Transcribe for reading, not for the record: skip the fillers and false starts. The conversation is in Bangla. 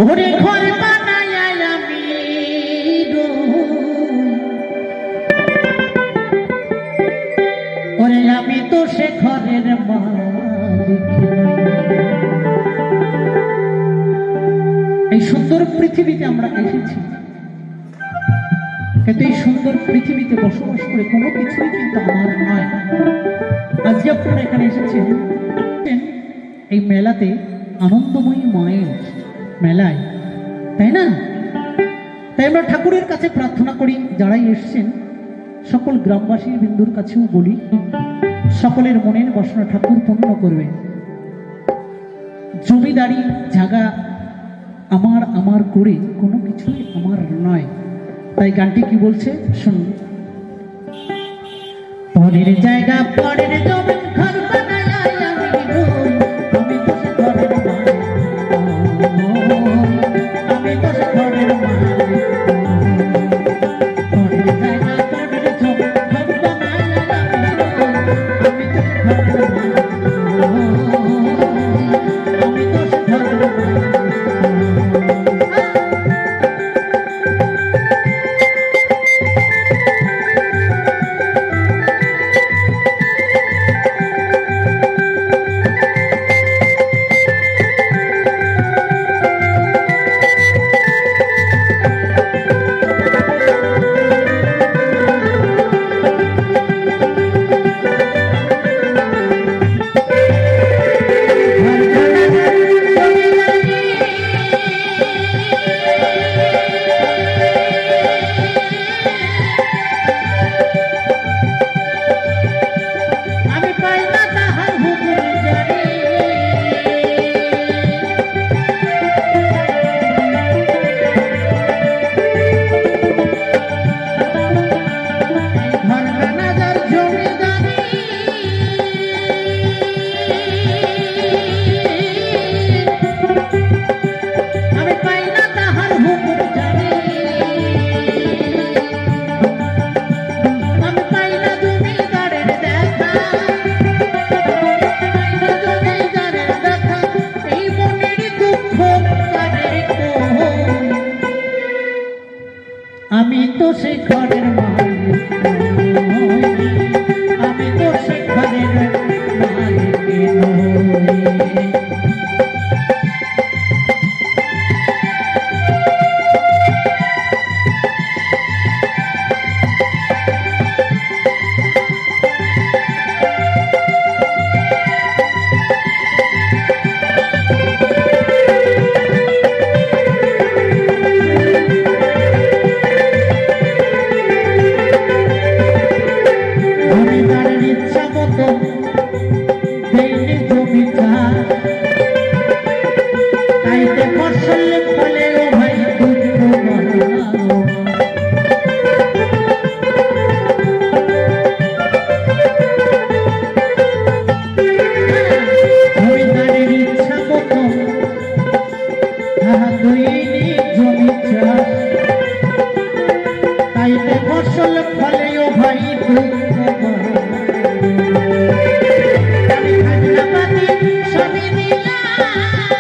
ওরে ঘর বানায় আমি ওরে আমি তো সে ঘরের মালিক। এই সুন্দর পৃথিবীতে আমরা এসেছি, কিন্তু এই সুন্দর পৃথিবীতে বসবাস করে কোনো কিছুই কিন্তু আমার নয়। আজকে আপনারা এখানে এসেছেন এই মেলাতে, আনন্দময়ী মায়ের মেলায়, তাই না? তাই আমরা ঠাকুরের কাছে প্রার্থনা করি, যারাই এসছেন সকল গ্রামবাসী বিন্দুর কাছেও বলি, সকলের মনের বাসনা ঠাকুর পূর্ণ করবে। জমিদারি জায়গা আমার আমার করে কোনো কিছুই আমার নয়। তাই গানটি কি বলছে শুনুন। পরের জায়গা পরের জমি ঘর বানায় আমি রই, আমি তো সে ঘরের মালিক, আমি তো সে ঘরের মালিক। পরের জায়গা পরের জমি ঘর বানায় আমি রই, আমি তো সে ঘরের মালিক, আমি তো সে ঘরের মালিক। আমি তো সে ঘরের মালিক, আমি তো সে ঘরের মালিক নই। আমি খাজনা পাতি সবই দিলাম,